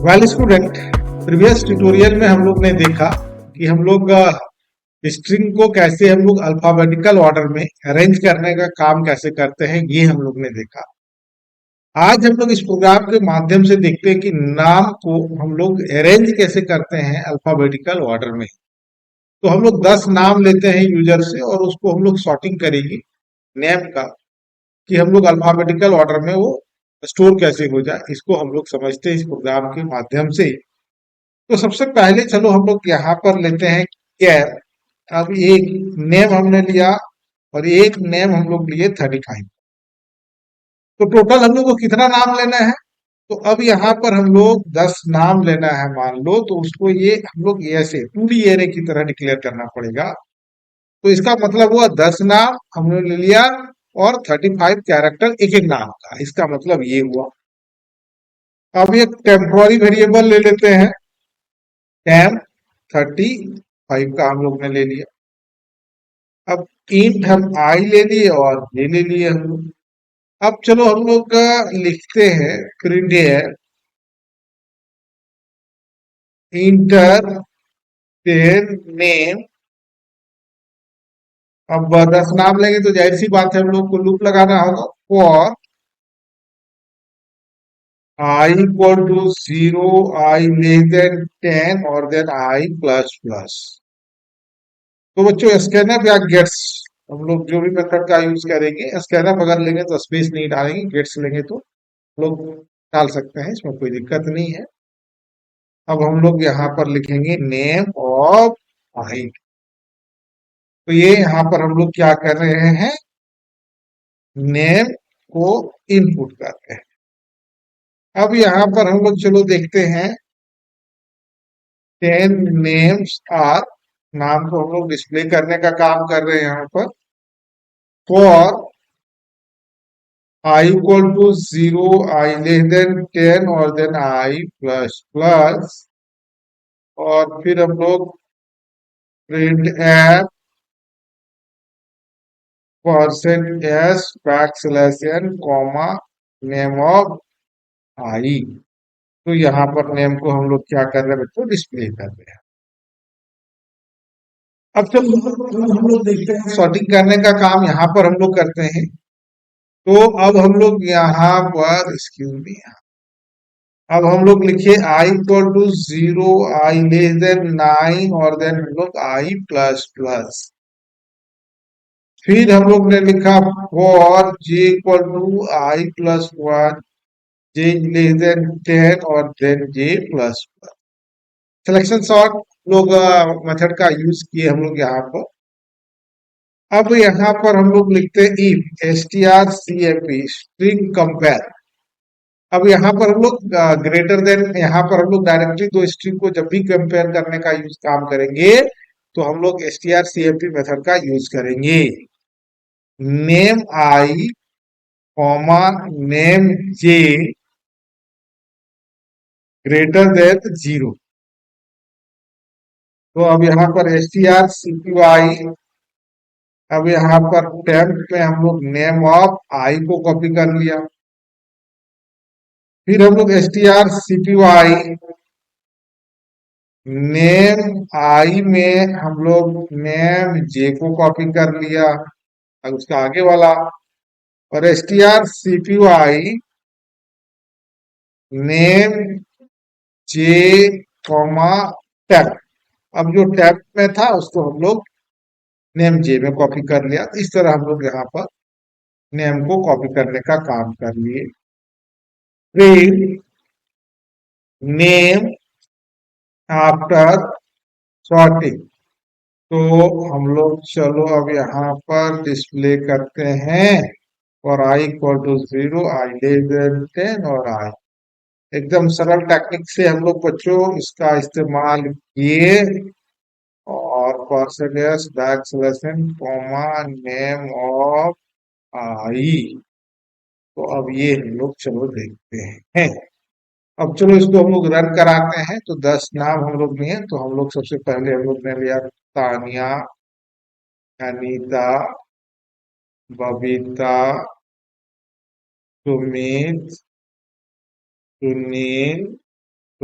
Well student, previous tutorial में हम लोग ने देखा कि हम लोग स्ट्रिंग को कैसे हम लोग अल्फाबेटिकल ऑर्डर में अरेंज करने का काम कैसे करते हैं, ये हम लोग ने देखा। आज हम लोग इस प्रोग्राम के माध्यम से देखते हैं कि नाम को हम लोग अरेंज कैसे करते हैं अल्फाबेटिकल ऑर्डर में। तो हम लोग 10 नाम लेते हैं यूजर से और उसको हम लोग सॉर्टिंग करेंगे नेम का, कि हम लोग अल्फाबेटिकल ऑर्डर में वो स्टोर कैसे हो जाए। इसको हम लोग समझते हैं इस प्रोग्राम के माध्यम से। तो सबसे पहले चलो हम लोग यहाँ पर लेते हैं कैर। अब एक नेम हमने लिया और एक नेम हम लोग लिए 35। तो टोटल हम लोग को कितना नाम लेना है? तो अब यहाँ पर हम लोग 10 नाम लेना है मान लो, तो उसको ये हम लोग ऐसे 2D एरे की तरह डिक्लेयर करना पड़ेगा। तो इसका मतलब हुआ 10 नाम हमने ले लिया और 35 कैरेक्टर एक एक नाम का। इसका मतलब ये हुआ। अब एक टेम्पोररी वेरिएबल ले लेते हैं, टेम 35 का हम लोग ने ले लिया। अब इंट हम आई ले लिए और ये ले लिए हम लोग। अब चलो हम लोग लिखते हैं प्रिंट इंटर नेम। अब 10 नाम लेंगे तो जाहिर सी बात है हम लोग को लूप लगाना होगा। For i equal to 0, I less than 10 और देन आई प्लस प्लस। तो बच्चों स्कैनअप या गेट्स हम लोग जो भी मेथड का यूज करेंगे, स्कैनअप अगर लेंगे तो स्पेस नहीं डालेंगे, गेट्स लेंगे तो लोग डाल सकते हैं, इसमें कोई दिक्कत नहीं है। अब हम लोग यहाँ पर लिखेंगे नेम ऑफ आई। तो ये यहाँ पर हम लोग क्या कर रहे हैं, नेम को इनपुट कर रहे हैं। अब यहाँ पर हम लोग चलो देखते हैं 10 नेम्स आर, नाम को हम लोग डिस्प्ले करने का काम कर रहे हैं यहाँ पर। For i equal to 0, I less than 10 और देन आई प्लस प्लस। और फिर हम लोग printf percent S backslash N comma name of I. तो यहाँ पर नेम को हम लोग क्या कर रहे हैं बच्चों, डिस्प्ले कर रहे हैं। अब जब हम लोग देखते हैं सॉर्टिंग करने का काम यहाँ पर हम लोग करते हैं। तो अब हम लोग यहाँ पर एक्सक्यूज मी, अब हम लोग लिखिए I equal to 0, I less than 9 और देन हम लोग आई प्लस प्लस। फिर हम लोग ने लिखा for j equal to i plus 1, j less than 10 और then j plus plus. Selection sort लोग मेथड का यूज किए हम लोग यहाँ पर। अब यहाँ पर हम लोग लिखते हैं इफ strcmp स्ट्रिंग कंपेयर। अब यहाँ पर हम लोग ग्रेटर देन, यहाँ पर हम लोग डायरेक्टली दो स्ट्रिंग को जब भी कंपेयर करने का यूज काम करेंगे तो हम लोग strcmp मेथड का यूज करेंगे। Name I comma name J greater than 0। तो अब यहाँ पर strcpy, अब यहाँ पर टेम्प में हम लोग नेम ऑफ आई को कॉपी कर लिया। फिर हम लोग strcpy नेम आई में हम लोग नेम जे को कॉपी कर लिया, अब उसका आगे वाला। और strcpy नेम जे कॉमा टैब, अब जो टैब में था उसको हम लोग नेम जे में कॉपी कर लिया। तो इस तरह हम लोग यहाँ पर नेम को कॉपी करने का काम कर लिए। फिर नेम आफ्टर सॉर्टिंग, तो हम लोग चलो अब यहाँ पर डिस्प्ले करते हैं और I equal to 0, I less than 10 और आई। एकदम सरल टेक्निक से हम लोग बच्चों इसका इस्तेमाल किए और percentage backslash N comma name of I. तो अब ये हम लोग चलो देखते हैं। अब चलो इसको हम लोग रन कराते हैं। तो 10 नाम हम लोग लिए, तो हम लोग सबसे पहले हम लोग ने लिया तानिया, अनीता, बबीता, सुमित, सुनील,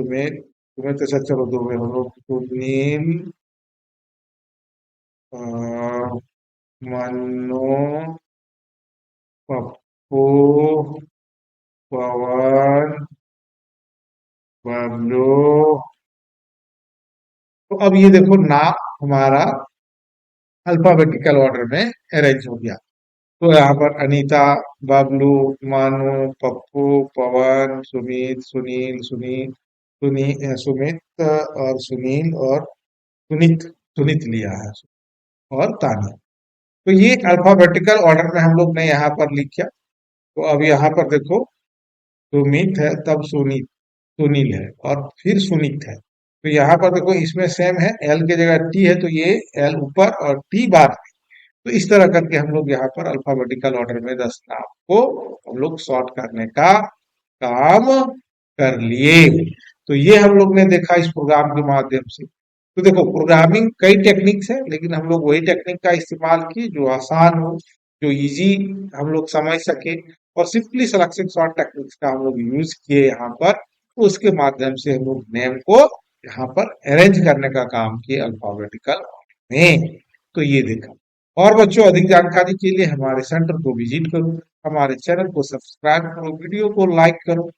तुम्हें तुम्हें तो सच, चलो दो में हम लोग सुनील, अ, मनु, पप्पू, पवन, बबलू। तो अब ये देखो नाम हमारा अल्फाबेटिकल ऑर्डर में अरेंज हो गया। तो यहाँ पर अनीता, बबलू, मानू, पप्पू, पवन, सुमित, सुनील, सुमित और सुनील और सुनित, सुनित लिया है, और तानिया। तो ये अल्फाबेटिकल ऑर्डर में हम लोग ने यहाँ पर लिखा। तो अब यहाँ पर देखो, सुमित है, तब सुनीत, सुनील है, और फिर सुनित है। तो यहाँ पर देखो इसमें सेम है, एल की जगह टी है, तो ये एल ऊपर और टी बाद में। तो इस तरह करके हम लोग यहाँ पर अल्फाबेटिकल ऑर्डर में 10 नाम को हम लोग सॉर्ट करने का काम कर लिए। तो ये हम लोग ने देखा इस प्रोग्राम के माध्यम से। तो देखो, प्रोग्रामिंग कई टेक्निक्स है, लेकिन हम लोग वही टेक्निक का इस्तेमाल किए जो आसान हो, जो इजी हम लोग समझ सके। और सिंपली सिलेक्शन सॉर्ट टेक्निक्स का हम लोग यूज किए यहाँ पर। तो उसके माध्यम से हम लोग नेम को यहाँ पर अरेंज करने का काम किए अल्फाबेटिकल में। तो ये देखा। और बच्चों, अधिक जानकारी के लिए हमारे सेंटर को विजिट करो, हमारे चैनल को सब्सक्राइब करो, वीडियो को लाइक करो।